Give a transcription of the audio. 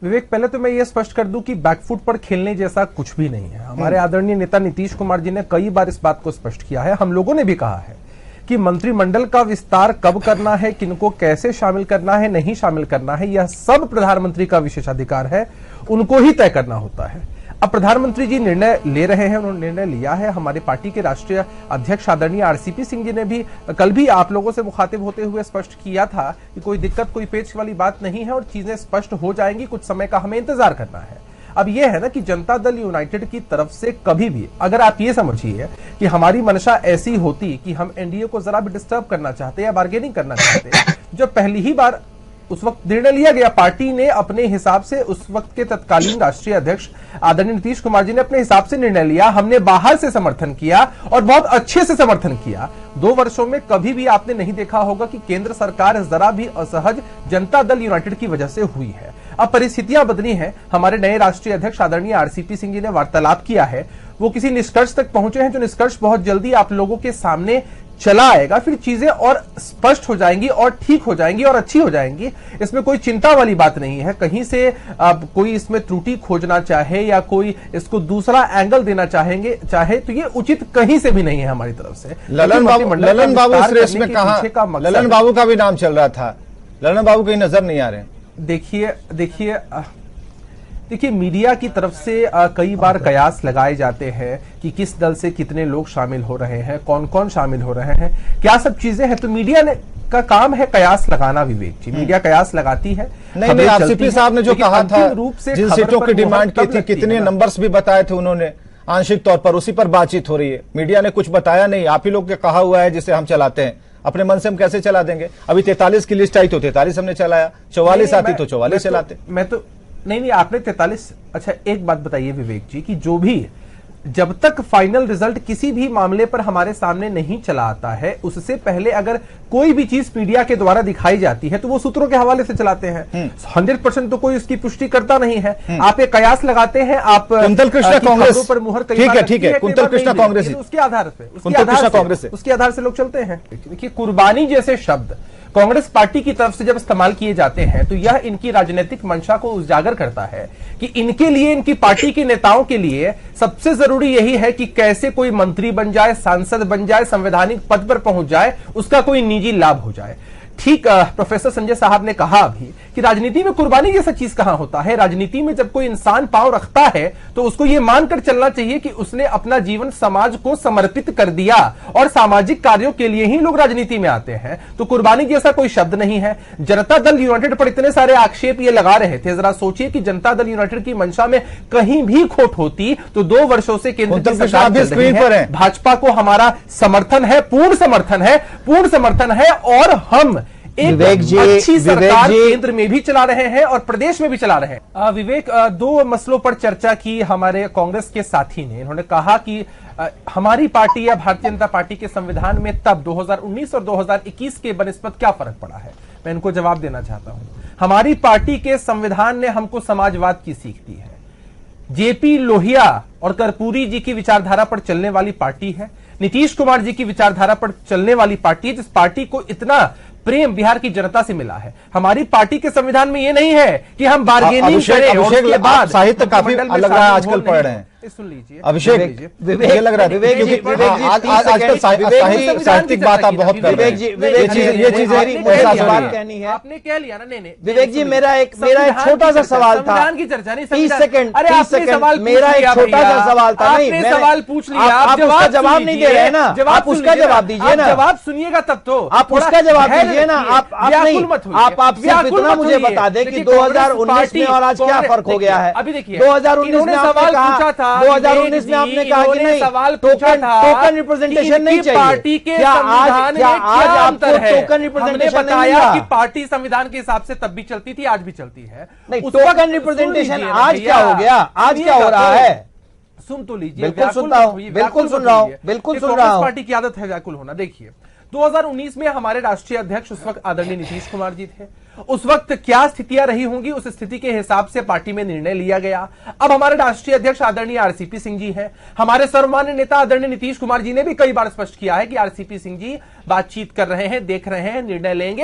विवेक, पहले तो मैं ये स्पष्ट कर दूं कि बैकफुट पर खेलने जैसा कुछ भी नहीं है। हमारे आदरणीय नेता नीतीश कुमार जी ने कई बार इस बात को स्पष्ट किया है। हम लोगों ने भी कहा है कि मंत्रिमंडल का विस्तार कब करना है, किनको कैसे शामिल करना है, नहीं शामिल करना है, यह सब प्रधानमंत्री का विशेषाधिकार है, उनको ही तय करना होता है। अब प्रधानमंत्री जी निर्णय ले रहे हैं, उन्होंने निर्णय लिया है। हमारे पार्टी के राष्ट्रीय अध्यक्ष आदरणीय आरसीपी सिंह जी ने भी कल भी आप लोगों से मुखातिब होते हुए स्पष्ट किया था कि कोई दिक्कत, कोई पेच वाली बात नहीं है और चीजें स्पष्ट हो जाएंगी, कुछ समय का हमें इंतजार करना है। अब यह है ना कि जनता दल यूनाइटेड की तरफ से कभी भी अगर आप ये समझिए कि हमारी मंशा ऐसी होती कि हम एनडीए को जरा भी डिस्टर्ब करना चाहते या बार्गेनिंग करना चाहते, जब पहली ही बार उस वक्त निर्णय लिया गया, पार्टी ने अपने हिसाब से, उस वक्त के तत्कालीन राष्ट्रीय अध्यक्ष आदरणीय नीतीश कुमार जी ने अपने हिसाब से निर्णय लिया, हमने बाहर से समर्थन किया और बहुत अच्छे से समर्थन किया। 2 वर्षों में कभी भी आपने नहीं देखा होगा कि केंद्र सरकार जरा भी असहज जनता दल यूनाइटेड की वजह से हुई है। अब परिस्थितियां बदली हैं। हमारे नए राष्ट्रीय अध्यक्ष आदरणीय आरसीपी सिंह जी ने वार्तालाप किया है, वो किसी निष्कर्ष तक पहुंचे हैं, जो निष्कर्ष बहुत जल्दी आप लोगों के सामने चला आएगा। फिर चीजें और स्पष्ट हो जाएंगी और ठीक हो जाएंगी और अच्छी हो जाएंगी। इसमें कोई चिंता वाली बात नहीं है। कहीं से कोई इसमें त्रुटि खोजना चाहे या कोई इसको दूसरा एंगल देना चाहे तो ये उचित कहीं से भी नहीं है हमारी तरफ से। ललन बाबू इस रेस में कहां? ललन बाबू का भी नाम चल रहा था, ललन बाबू कहीं नजर नहीं आ रहे। देखिए, मीडिया की तरफ से कई बार कयास लगाए जाते हैं कि किस दल से कितने लोग शामिल हो रहे हैं, कौन कौन शामिल हो रहे हैं, क्या सब चीजें हैं। तो मीडिया ने का काम है कयास लगाना। विवेक जी, मीडिया कयास लगाती है। नहीं, आरसीपी साहब ने जो कहा था, जिन सीटों की डिमांड की थी, कितने नंबर्स भी बताए थे उन्होंने आंशिक तौर पर, उसी पर बातचीत हो रही है। मीडिया ने कुछ बताया नहीं, आप ही लोग के कहा हुआ है जिसे हम चलाते हैं। अपने मन से हम कैसे चला देंगे? अभी 43 की लिस्ट आई तो 43 हमने चलाया, 44 आती तो 44 चलाते। मैं तो नहीं, आपने 43। अच्छा, एक बात बताइए विवेक जी कि जो भी जब तक फाइनल रिजल्ट किसी भी मामले पर हमारे सामने नहीं चला आता है, उससे पहले अगर कोई भी चीज मीडिया के द्वारा दिखाई जाती है तो वो सूत्रों के हवाले से चलाते हैं। 100% तो कोई उसकी पुष्टि करता नहीं है। आप एक कयास लगाते हैं, आप कुंतल कृष्णा कांग्रेस पर मुहर, ठीक है, कुंतल कृष्णा कांग्रेस, उसके आधार से लोग चलते हैं। देखिए, कुर्बानी जैसे शब्द कांग्रेस पार्टी की तरफ से जब इस्तेमाल किए जाते हैं तो यह इनकी राजनीतिक मंशा को उजागर करता है कि इनके लिए, इनकी पार्टी के नेताओं के लिए सबसे जरूरी यही है कि कैसे कोई मंत्री बन जाए, सांसद बन जाए, संवैधानिक पद पर पहुंच जाए, उसका कोई निजी लाभ हो जाए। ठीक, प्रोफेसर संजय साहब ने कहा अभी कि राजनीति में कुर्बानी जैसा चीज कहां होता है। राजनीति में जब कोई इंसान पांव रखता है तो उसको यह मानकर चलना चाहिए कि उसने अपना जीवन समाज को समर्पित कर दिया और सामाजिक कार्यों के लिए ही लोग राजनीति में आते हैं। तो कुर्बानी जैसा कोई शब्द नहीं है। जनता दल यूनाइटेड पर इतने सारे आक्षेप ये लगा रहे थे, जरा सोचिए कि जनता दल यूनाइटेड की मंशा में कहीं भी खोट होती तो 2 वर्षों से केंद्र की सरकार चल रही है। भाजपा को हमारा समर्थन है, पूर्ण समर्थन है और हम एक अच्छी सरकार केंद्र में भी चला रहे हैं और प्रदेश में भी चला रहे हैं। विवेक, 2 मसलों पर चर्चा की हमारे कांग्रेस के साथी ने। इन्होंने कहा कि हमारी पार्टी या भारतीय जनता पार्टी के संविधान में तब 2019 और 2021 के बनिस्बत क्या फर्क पड़ा है। मैं इनको जवाब देना चाहता हूं। हमारी पार्टी के संविधान ने हमको समाजवाद की सीख दी है। जेपी लोहिया और कर्पूरी जी की विचारधारा पर चलने वाली पार्टी है, नीतीश कुमार जी की विचारधारा पर चलने वाली पार्टी है, जिस पार्टी को इतना प्रेम बिहार की जनता से मिला है। हमारी पार्टी के संविधान में यह नहीं है कि हम बार्गेनिंग करें और उसके बाद साहित्य काफी अलग रहा है आजकल पढ़ रहे हैं। सुन लीजिए अभिषेक, ये लग रहा है आजकल साहित्यिक बात आप बहुत कर रहे हैं। ये चीजें आपने कह लिया ना। नहीं विवेक जी, मेरा एक छोटा सा सवाल था। की चर्चा नहीं, 30 सेकंड, अरे आपने सवाल, मेरा एक छोटा सा सवाल था। आपने सवाल पूछ लिया, आप उसका जवाब नहीं दे रहे ना। आप उसका जवाब दीजिए ना। जवाब सुनिएगा तब तो आप उसका जवाब दीजिए ना। आप सिर्फ इतना मुझे बता दें कि 2019 में और आज क्या फर्क हो गया है। अभी देखिए, 2019 में सवाल पूछा था, 2019 में आपने कहा कि नहीं, सवाल पूछा था टोकन रिप्रेजेंटेशन नहीं चाहिए। पार्टी के संविधान में आज आपको टोकन रिप्रेजेंटेशन बताया कि पार्टी संविधान के हिसाब से तब भी चलती थी, आज भी चलती है। नहीं, टोकन रिप्रेजेंटेशन आज क्या हो गया, आज क्या हो रहा है? सुन तो लीजिए। बिल्कुल सुनता हूं, बिल्कुल सुन रहा हूं, बिल्कुल सुन रहा हूं। पार्टी की आदत है व्याकुल होना। देखिए, 2019 में हमारे राष्ट्रीय अध्यक्ष उस वक्त आदरणीय नीतीश कुमार जी थे। उस वक्त क्या स्थितियां रही होंगी, उस स्थिति के हिसाब से पार्टी में निर्णय लिया गया। अब हमारे राष्ट्रीय अध्यक्ष आदरणीय आरसीपी सिंह जी हैं। हमारे सर्वमान्य नेता आदरणीय नीतीश कुमार जी ने भी कई बार स्पष्ट किया है कि आरसीपी सिंह जी बातचीत कर रहे हैं, देख रहे हैं, निर्णय लेंगे।